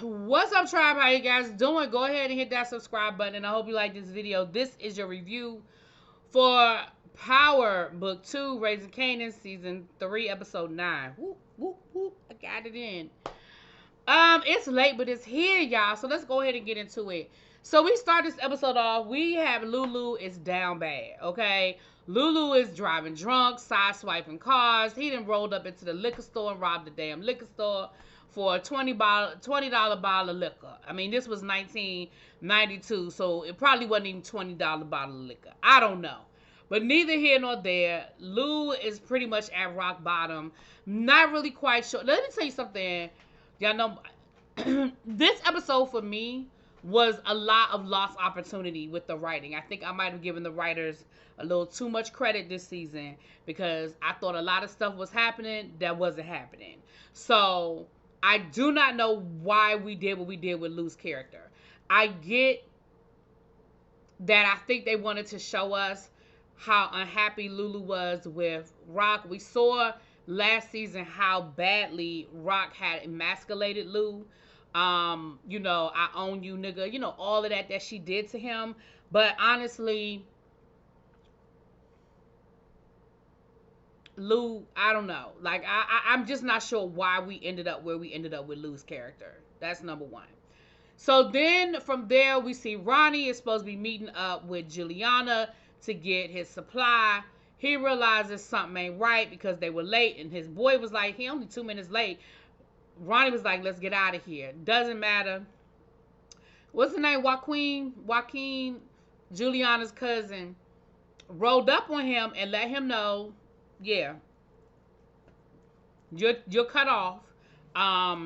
What's up, tribe? How you guys doing? Go ahead and hit that subscribe button, and I hope you like this video. This is your review for Power Book 2, Raising Kanan, Season 3, Episode 9. Whoop, whoop, whoop. I got it in. It's late, but it's here, y'all. So let's go ahead and get into it. So we start this episode off. We have Lulu is down bad, okay? Lulu is driving drunk, sideswiping cars. He done rolled up into the liquor store and robbed the damn liquor store for a $20 bottle of liquor. I mean, this was 1992, so it probably wasn't even $20 bottle of liquor. I don't know. But neither here nor there. Lou is pretty much at rock bottom. Not really quite sure. Let me tell you something. Y'all know, this episode for me was a lot of lost opportunity with the writing. I think I might have given the writers a little too much credit this season because I thought a lot of stuff was happening that wasn't happening. So I do not know why we did what we did with Lou's character. I get that I think they wanted to show us how unhappy Lulu was with Rock. We saw last season how badly Rock had emasculated Lou. You know, I own you, nigga. You know, all of that she did to him. But honestly, Lou, I don't know. Like, I'm just not sure why we ended up where we ended up with Lou's character. That's number one. So then from there, we see Ronnie is supposed to be meeting up with Juliana to get his supply. He realizes something ain't right because they were late, and his boy was like, he only 2 minutes late. Ronnie was like, let's get out of here. Doesn't matter. What's the name? Joaquin, Juliana's cousin, rolled up on him and let him know, yeah, you're cut off. I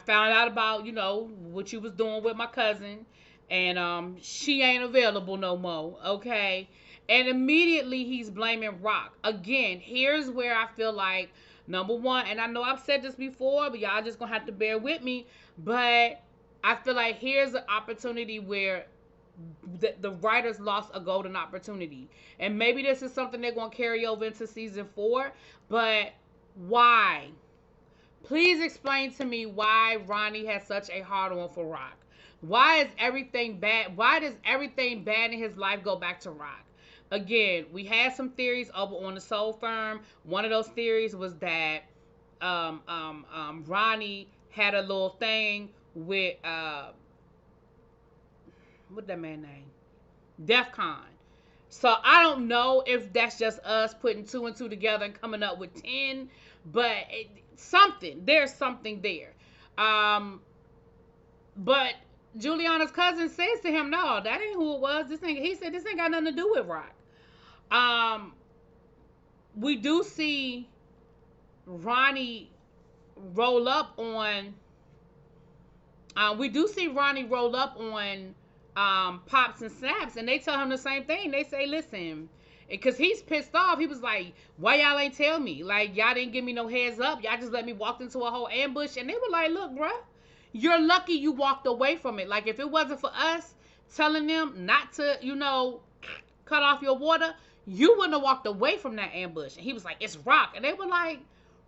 found out about, you know, what you was doing with my cousin, and she ain't available no more, okay? And immediately he's blaming Rock. Again, here's where I feel like, number one, and I know I've said this before, but y'all just gonna have to bear with me, but I feel like here's an opportunity where the writers lost a golden opportunity. And maybe this is something they're gonna carry over into season 4, but why? Please explain to me why Ronnie has such a hard on for Rock. Why is everything bad? Why does everything bad in his life go back to Rock? Again, we had some theories over on the Soul Firm. One of those theories was that Ronnie had a little thing with what that man name? Defcon. So I don't know if that's just us putting 2 and 2 together and coming up with 10, but there's something there. But Juliana's cousin says to him, no, that ain't who it was. He said this ain't got nothing to do with Rock. We do see Ronnie roll up on Pops and Snaps, and they tell him the same thing. They say, listen, because he's pissed off. He was like, why y'all ain't tell me? Like, y'all didn't give me no heads up. Y'all just let me walk into a whole ambush. And they were like, look, bruh, you're lucky you walked away from it. Like, if it wasn't for us telling them not to, you know, cut off your water, you wouldn't have walked away from that ambush. And he was like, it's Rock. And they were like,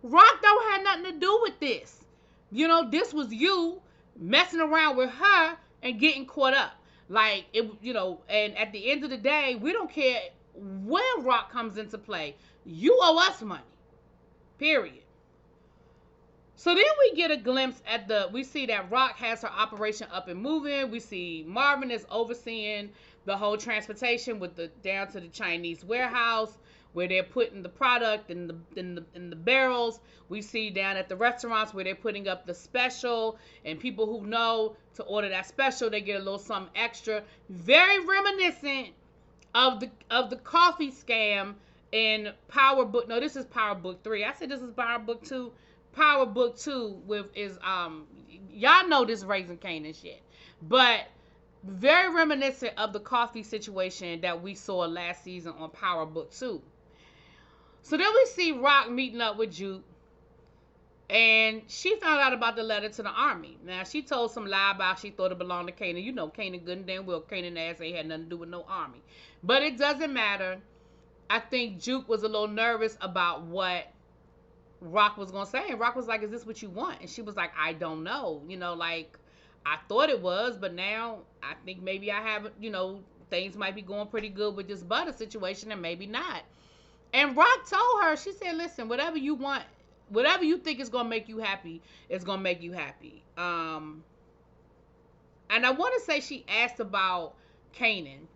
Rock don't have nothing to do with this. You know, this was you messing around with her and getting caught up. Like, it, you know, and at the end of the day, we don't care when Rock comes into play. You owe us money. Period. So then we get a glimpse at we see that Rock has her operation up and moving. We see Marvin is overseeing the whole transportation down to the Chinese warehouse where they're putting the product in the barrels. We see down at the restaurants where they're putting up the special, and people who know to order that special, they get a little something extra. Very reminiscent of the coffee scam in Power Book. No, this is Power Book 3. I said this is Power Book 2. Power Book 2 y'all know this Raising Kanan shit. But very reminiscent of the coffee situation that we saw last season on Power Book 2. So then we see Rock meeting up with Juke, and she found out about the letter to the army. Now, she told some lie about she thought it belonged to Kanan. You know Kanan good and damn well Kanan ass ain't had nothing to do with no army. But it doesn't matter. I think Juke was a little nervous about what Rock was gonna say. And Rock was like, "Is this what you want?" And she was like, "I don't know. Like I thought it was, but now I think maybe I haven't. Things might be going pretty good with this butter situation, and maybe not." And Rock told her, she said, "Listen, whatever you want, whatever you think is gonna make you happy, is gonna make you happy." And I want to say she asked about Kanan.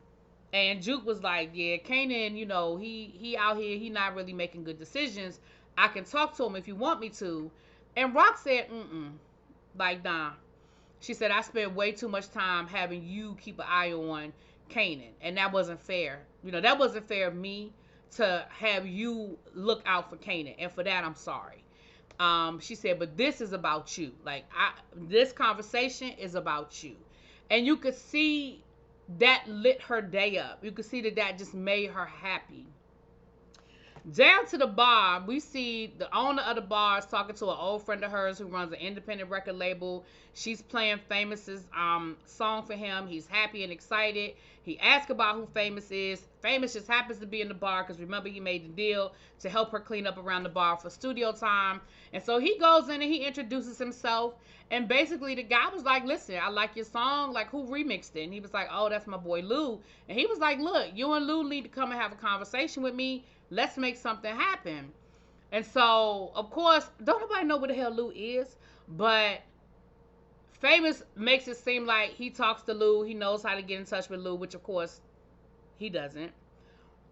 And Juke was like, "Yeah, Kanan, he out here, he not really making good decisions. I can talk to him if you want me to." And Rock said, like, nah. She said, "I spent way too much time having you keep an eye on Kanan. And that wasn't fair. That wasn't fair of me to have you look out for Kanan. And for that, I'm sorry." She said, "But this is about you. Like, this conversation is about you." And you could see that lit her day up. You could see that just made her happy. Down to the bar, we see the owner of the bar is talking to an old friend of hers who runs an independent record label. She's playing Famous's song for him. He's happy and excited. He asks about who Famous is. Famous just happens to be in the bar because remember he made the deal to help her clean up around the bar for studio time. And so he goes in and he introduces himself. And basically the guy was like, "Listen, I like your song. Like, who remixed it?" And he was like, "Oh, that's my boy Lou." And he was like, "Look, you and Lou need to come and have a conversation with me. Let's make something happen." And so, of course, don't nobody know what the hell Lou is, but Famous makes it seem like he talks to Lou. He knows how to get in touch with Lou, which, of course, he doesn't.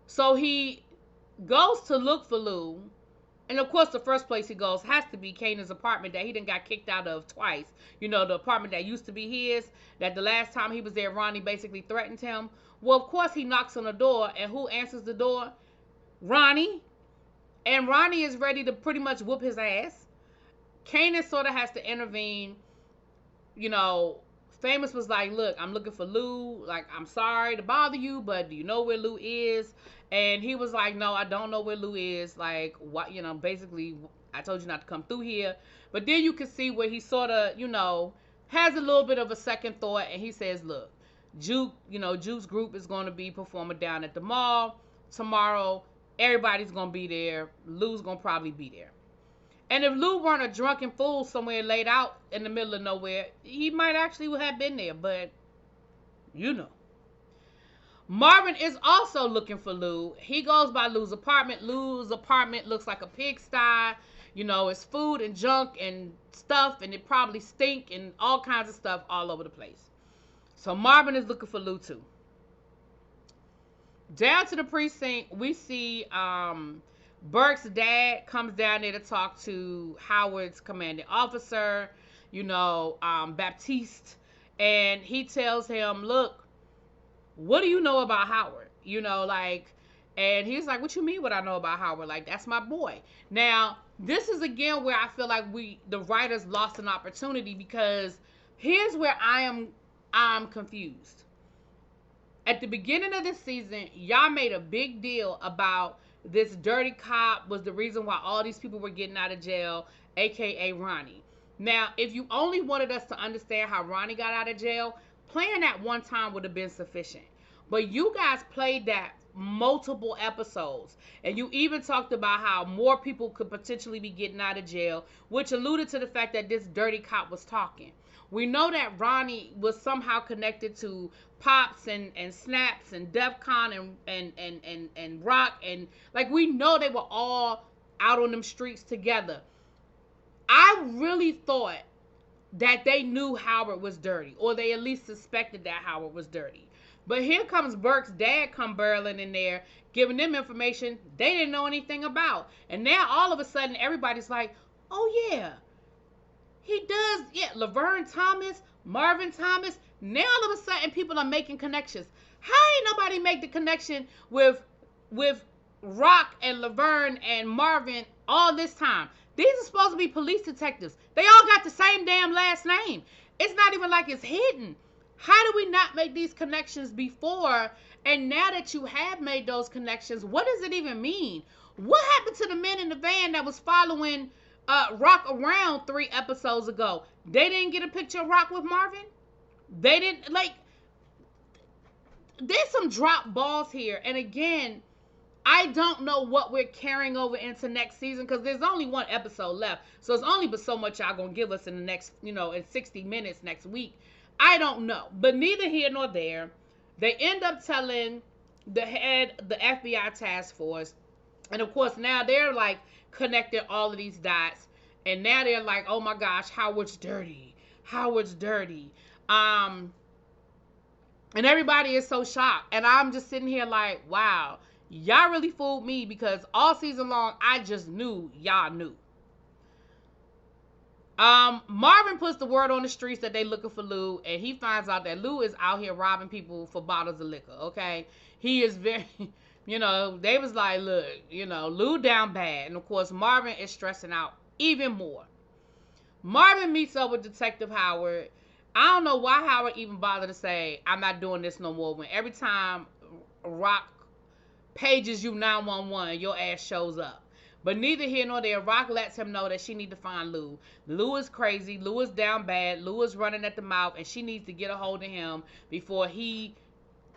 So he goes to look for Lou. And, of course, the first place he goes has to be Kanan's apartment that he done got kicked out of twice. The apartment that used to be his, that the last time he was there, Ronnie basically threatened him. Well, of course, he knocks on the door, and who answers the door? Ronnie. And Ronnie is ready to pretty much whoop his ass. Kanan sort of has to intervene. Famous was like, "Look, I'm looking for Lou. Like, I'm sorry to bother you, but do you know where Lou is?" And he was like, "No, I don't know where Lou is. Like, what, basically, I told you not to come through here." But then you can see where he sort of, has a little bit of a second thought. And he says, "Look, Juke's group is going to be performing down at the mall tomorrow. Everybody's going to be there. Lou's going to probably be there. And if Lou weren't a drunken fool somewhere laid out in the middle of nowhere, he might actually have been there, but Marvin is also looking for Lou. He goes by Lou's apartment. Lou's apartment looks like a pigsty. It's food and junk and stuff, and it probably stink and all kinds of stuff all over the place. So Marvin is looking for Lou too. Down to the precinct, we see Burke's dad comes down there to talk to Howard's commanding officer, Baptiste, and he tells him, "Look, what do you know about Howard?" And he's like, "What you mean what I know about Howard? Like, that's my boy." Now, this is again where I feel like the writers lost an opportunity, because here's where I'm confused. At the beginning of this season, y'all made a big deal about this dirty cop was the reason why all these people were getting out of jail, aka Ronnie. Now, if you only wanted us to understand how Ronnie got out of jail, playing that one time would have been sufficient. But you guys played that multiple episodes, and you even talked about how more people could potentially be getting out of jail, which alluded to the fact that this dirty cop was talking. We know that Ronnie was somehow connected to Pops and Snaps and DEFCON and Rock, and like, we know they were all out on them streets together. I really thought that they knew Howard was dirty, or they at least suspected that Howard was dirty. But here comes Burke's dad come barreling in there, giving them information they didn't know anything about. And now all of a sudden everybody's like, "Oh yeah, he does, yeah, Laverne Thomas, Marvin Thomas." Now all of a sudden people are making connections. How ain't nobody make the connection with Rock and Laverne and Marvin all this time? These are supposed to be police detectives. They all got the same damn last name. It's not even like it's hidden. How do we not make these connections before? And now that you have made those connections, what does it even mean? What happened to the men in the van that was following Rock around 3 episodes ago? They didn't get a picture of Rock with Marvin? They didn't, like, there's some drop balls here. And again, I don't know what we're carrying over into next season because there's only one episode left. So it's only but so much y'all gonna give us in the next, in 60 minutes next week. I don't know. But neither here nor there. They end up telling the head, the FBI task force, and of course now they're like connecting all of these dots. And now they're like, oh my gosh, Howard's dirty. Howard's dirty. And everybody is so shocked. And I'm just sitting here like, wow, y'all really fooled me because all season long, I just knew y'all knew. Marvin puts the word on the streets that they looking for Lou, and he finds out that Lou is out here robbing people for bottles of liquor, okay? He is very, they was like, look, Lou down bad. And of course, Marvin is stressing out even more. Marvin meets up with Detective Howard. I don't know why Howard even bothered to say, I'm not doing this no more, when every time Rock pages you 911, your ass shows up. But neither here nor there, Rock lets him know that she need to find Lou. Lou is crazy. Lou is down bad. Lou is running at the mouth, and she needs to get a hold of him before he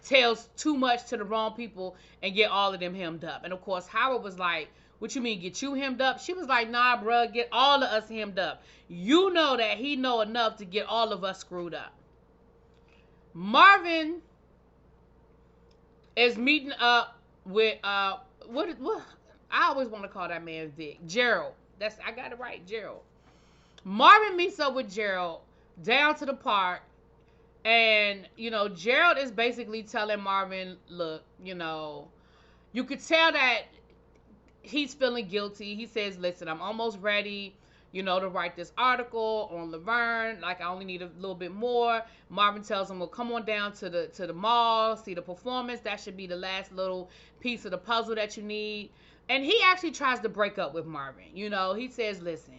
tells too much to the wrong people and get all of them hemmed up. And of course, Howard was like, what you mean, get you hemmed up? She was like, nah, bruh, get all of us hemmed up. You know that he know enough to get all of us screwed up. Marvin is meeting up with, what I always want to call that man Vic. Gerald. I got it right, Gerald. Marvin meets up with Gerald down to the park. And, Gerald is basically telling Marvin, look, you could tell that he's feeling guilty. He says, listen, I'm almost ready, to write this article on Laverne. Like, I only need a little bit more. Marvin tells him, well, come on down to the mall, see the performance. That should be the last little piece of the puzzle that you need. And he actually tries to break up with Marvin. He says, listen,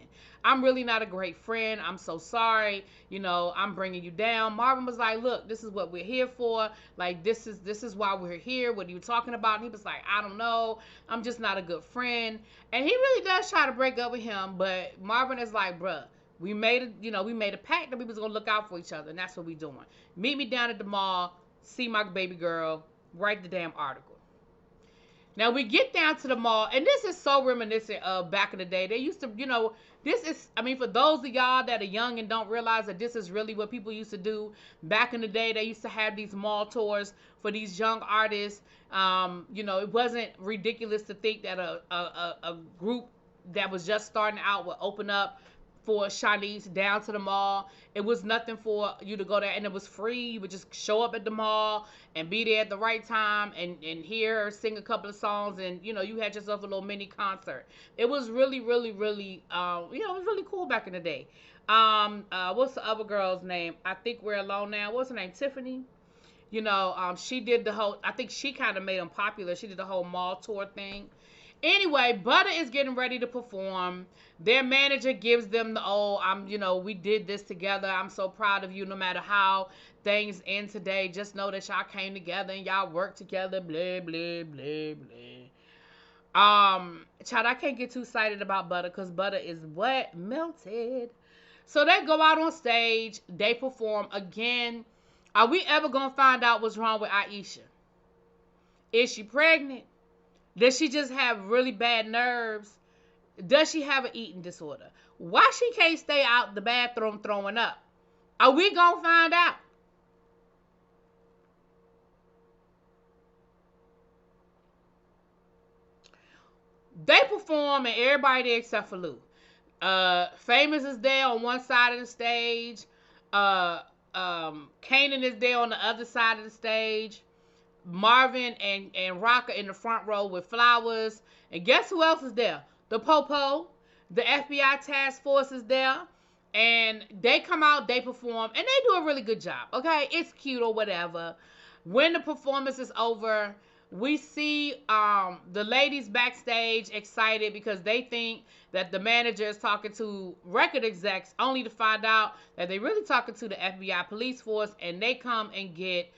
I'm really not a great friend. I'm so sorry. I'm bringing you down. Marvin was like, look, this is what we're here for. Like, this is why we're here. What are you talking about? And he was like, I don't know. I'm just not a good friend. And he really does try to break up with him. But Marvin is like, bruh, we made a pact that we was going to look out for each other. And that's what we doing. Meet me down at the mall. See my baby girl. Write the damn article. Now, we get down to the mall, and this is so reminiscent of back in the day. They used to, this is, for those of y'all that are young and don't realize that this is really what people used to do. Back in the day, they used to have these mall tours for these young artists. It wasn't ridiculous to think that a group that was just starting out would open up for Shanice down to the mall. It was nothing for you to go there, and it was free. You would just show up at the mall and be there at the right time and hear her sing a couple of songs, and you had yourself a little mini concert. It was really, really, really, it was really cool back in the day. What's the other girl's name? I think we're alone now. What's her name? Tiffany. She did the whole, I think she kind of made them popular. She did the whole mall tour thing. Anyway, Butter is getting ready to perform. Their manager gives them the, we did this together. I'm so proud of you. No matter how things end today, just know that y'all came together and y'all worked together. Blah, blah, blah, blah. Child, I can't get too excited about Butter because Butter is what? Melted. So they go out on stage. They perform again. Are we ever going to find out what's wrong with Aisha? Is she pregnant? Does she just have really bad nerves? Does she have an eating disorder? Why she can't stay out the bathroom throwing up? Are we going to find out? They perform and everybody there except for Lou. Famous is there on one side of the stage. Kanan is there on the other side of the stage. Marvin and Rock are in the front row with flowers. And guess who else is there? The Popo. The FBI task force is there. And they come out, they perform, and they do a really good job. Okay? It's cute or whatever. When the performance is over, we see the ladies backstage excited because they think that the manager is talking to record execs, only to find out that they're really talking to the FBI police force, and they come and get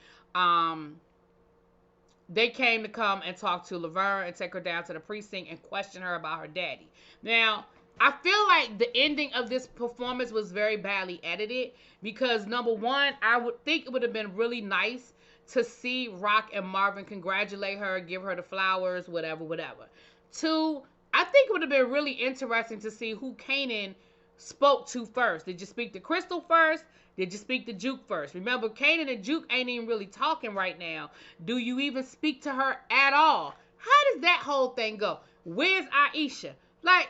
they came to come and talk to Laverne and take her down to the precinct and question her about her daddy. Now, I feel like the ending of this performance was very badly edited because, number one, I would think it would have been really nice to see Rock and Marvin congratulate her, give her the flowers, whatever, whatever. Two, I think it would have been really interesting to see who Kanan spoke to first. Did you speak to Crystal first? Did you speak to Juke first? Remember, Kanan and Juke ain't even really talking right now. Do you even speak to her at all? How does that whole thing go? Where's Aisha? Like,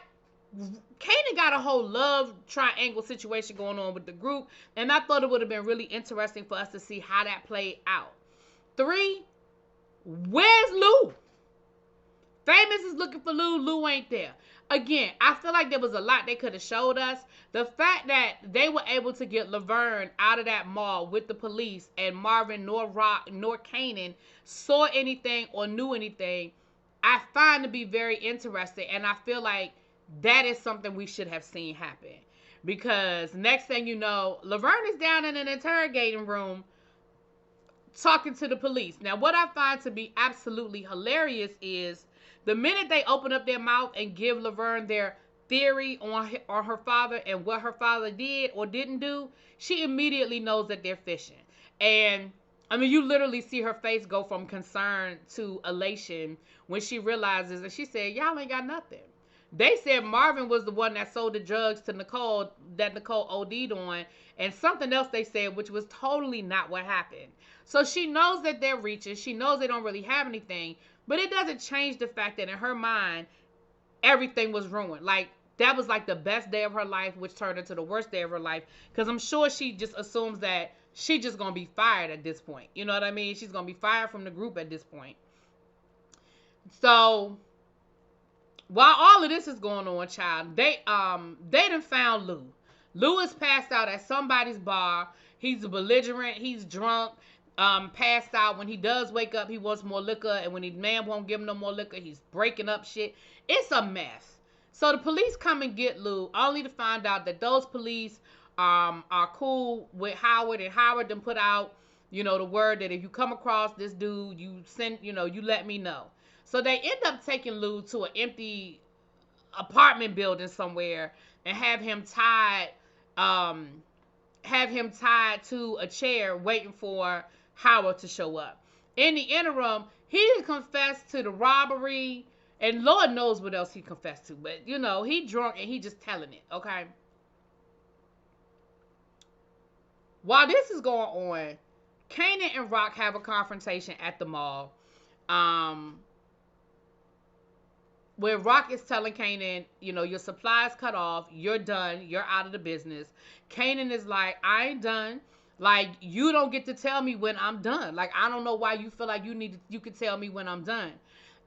Kanan got a whole love triangle situation going on with the group, and I thought it would have been really interesting for us to see how that played out. Three, where's Lou? Famous is looking for Lou. Lou ain't there. Again, I feel like there was a lot they could have showed us. The fact that they were able to get Laverne out of that mall with the police, and Marvin nor Rock nor Kanan saw anything or knew anything, I find to be very interesting, and I feel like that is something we should have seen happen. Because next thing you know, Laverne is down in an interrogating room talking to the police. Now, what I find to be absolutely hilarious is the minute they open up their mouth and give Laverne their theory on her father and what her father did or didn't do, she immediately knows that they're fishing. And I mean, you literally see her face go from concern to elation when she realizes, and she said, y'all ain't got nothing. They said Marvin was the one that sold the drugs to Nicole, that Nicole OD'd on, and something else they said, which was totally not what happened. So she knows that they're reaching. She knows they don't really have anything, but it doesn't change the fact that in her mind, everything was ruined. Like, that was like the best day of her life, which turned into the worst day of her life, because I'm sure she just assumes that she's just going to be fired at this point. You know what I mean? She's going to be fired from the group at this point. So while all of this is going on, child, they done found Lou. Lou is passed out at somebody's bar. He's belligerent. He's drunk. Passed out. When he does wake up, he wants more liquor, and when his man won't give him no more liquor, he's breaking up shit. It's a mess. So the police come and get Lou, only to find out that those police are cool with Howard, and Howard then put out, the word that if you come across this dude, you let me know. So they end up taking Lou to an empty apartment building somewhere and have him tied to a chair waiting for Howard to show up. In the interim, he didn't confess to the robbery, and Lord knows what else he confessed to, but he drunk and he just telling it, okay? While this is going on, Kanan and Rock have a confrontation at the mall, where Rock is telling Kanan, your supply is cut off, you're done, you're out of the business. Kanan is like, I ain't done. Like, you don't get to tell me when I'm done. Like, I don't know why you feel like you could tell me when I'm done.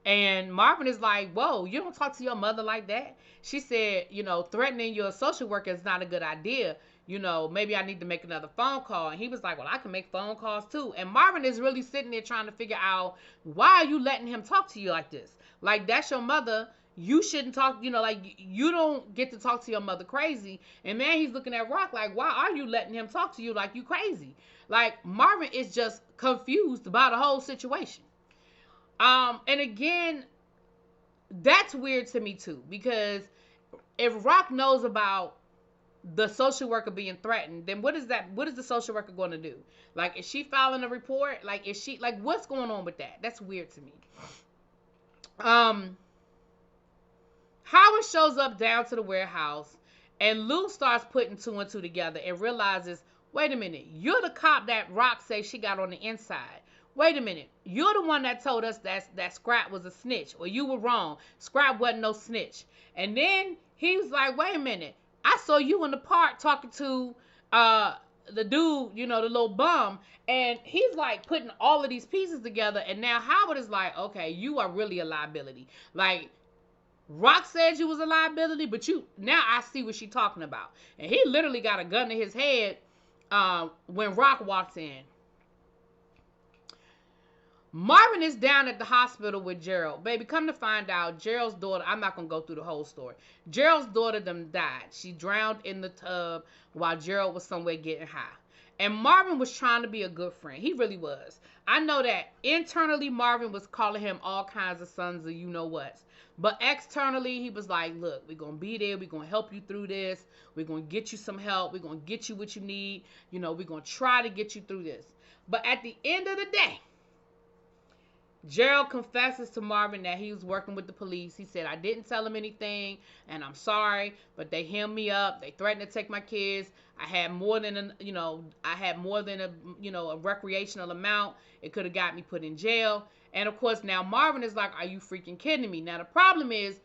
And Marvin is like, whoa, you don't talk to your mother like that. She said, threatening your social worker is not a good idea. Maybe I need to make another phone call. And he was like, well, I can make phone calls too. And Marvin is really sitting there trying to figure out, why are you letting him talk to you like this? Like, that's your mother. You shouldn't talk, you don't get to talk to your mother crazy. And man, he's looking at Rock like, why are you letting him talk to you like you crazy? Like, Marvin is just confused about the whole situation. And again, that's weird to me too, because if Rock knows about the social worker being threatened, then what is the social worker going to do? Like, is she filing a report? Like, what's going on with that? That's weird to me. Howard shows up down to the warehouse, and Lou starts putting two and two together and realizes, wait a minute, you're the cop that Rock says she got on the inside. Wait a minute, you're the one that told us that Scrap was a snitch, or you were wrong. Scrap wasn't no snitch. And then he was like, wait a minute, I saw you in the park talking to the dude, the little bum, and he's like putting all of these pieces together, and now Howard is like, okay, you are really a liability. Like, Rock said you was a liability, but now I see what she's talking about. And he literally got a gun to his head when Rock walks in. Marvin is down at the hospital with Gerald. Baby, come to find out, Gerald's daughter, I'm not going to go through the whole story. Gerald's daughter died. She drowned in the tub while Gerald was somewhere getting high. And Marvin was trying to be a good friend. He really was. I know that internally Marvin was calling him all kinds of sons of you know what. But externally, he was like, look, we're going to be there. We're going to help you through this. We're going to get you some help. We're going to get you what you need. You know, we're going to try to get you through this. But at the end of the day, Gerald confesses to Marvin that he was working with the police. He said, I didn't tell him anything, and I'm sorry, but they hemmed me up. They threatened to take my kids. I had more than a recreational amount. It could have got me put in jail. And of course, now Marvin is like, are you freaking kidding me? Now the problem is,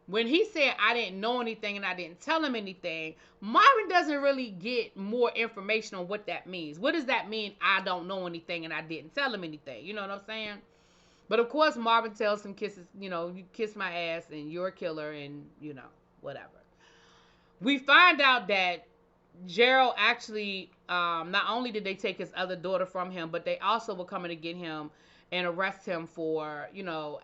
when he said I didn't know anything and I didn't tell him anything, Marvin doesn't really get more information on what that means. What does that mean? I don't know anything and I didn't tell him anything. You know what I'm saying? But of course, Marvin tells him, you kiss my ass and you're a killer and, whatever. We find out that Gerald actually, not only did they take his other daughter from him, but they also were coming to get him and arrest him for,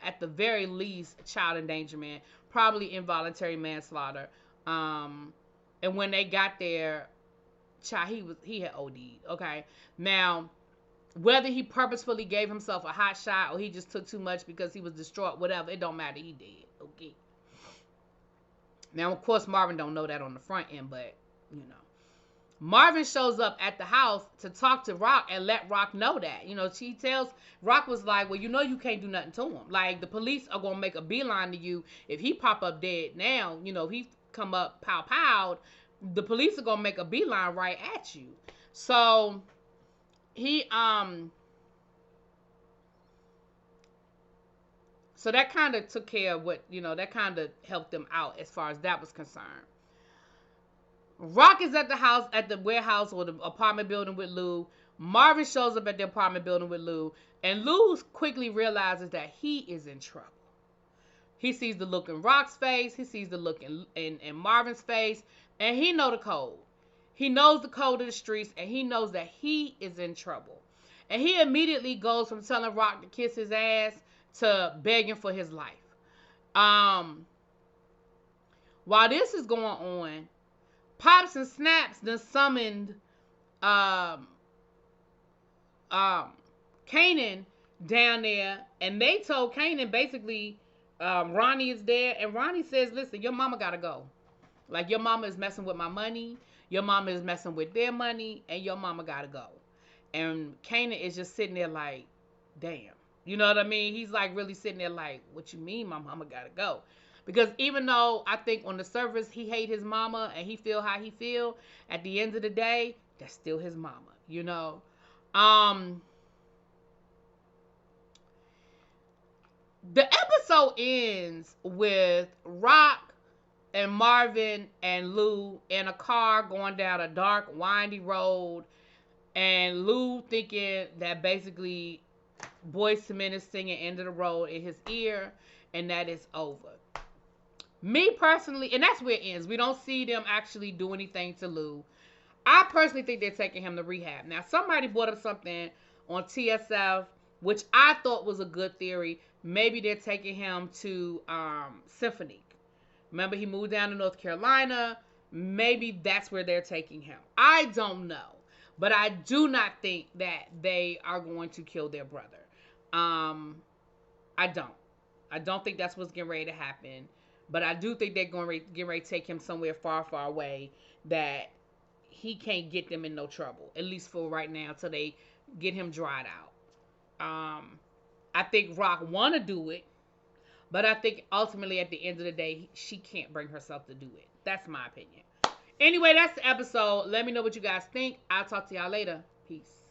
at the very least, child endangerment, probably involuntary manslaughter. And when they got there, he had OD'd, okay? Now, whether he purposefully gave himself a hot shot or he just took too much because he was distraught, whatever, it don't matter. He did. Okay. Now, of course, Marvin don't know that on the front end, but, Marvin shows up at the house to talk to Rock and let Rock know that. She tells Rock was like, well, you can't do nothing to him. Like, the police are going to make a beeline to you. If he pop up dead now, if he come up pow, the police are going to make a beeline right at you. So so that kind of took care of that kind of helped them out as far as that was concerned. Rock is at the warehouse or the apartment building with Lou. Marvin shows up at the apartment building with Lou, and Lou quickly realizes that he is in trouble. He sees the look in Rock's face, he sees the look in Marvin's face, and he knows the code. He knows the code of the streets, and he knows that he is in trouble. And he immediately goes from telling Rock to kiss his ass to begging for his life. While this is going on, Pops and Snaps then summoned Kanan down there, and they told Kanan basically Ronnie is there, and Ronnie says, listen, your mama gotta go. Like, your mama is messing with my money, your mama is messing with their money, and your mama gotta go. And Kanan is just sitting there like, damn. You know what I mean? He's like really sitting there like, what you mean my mama gotta go? Because even though I think on the surface he hate his mama and he feel how he feel, at the end of the day, that's still his mama, The episode ends with Rock and Marvin and Lou in a car going down a dark, windy road, and Lou thinking that basically Boyz II Men is singing End of the Road in his ear, and that is over. Me personally, and that's where it ends. We don't see them actually do anything to Lou. I personally think they're taking him to rehab. Now, somebody brought up something on TSF, which I thought was a good theory. Maybe they're taking him to Symphony. Remember, he moved down to North Carolina. Maybe that's where they're taking him. I don't know. But I do not think that they are going to kill their brother. I don't. I don't think that's what's getting ready to happen. But I do think they're going to get ready to take him somewhere far, far away that he can't get them in no trouble. At least for right now, till they get him dried out. I think Rock want to do it. But I think ultimately at the end of the day, she can't bring herself to do it. That's my opinion. Anyway, that's the episode. Let me know what you guys think. I'll talk to y'all later. Peace.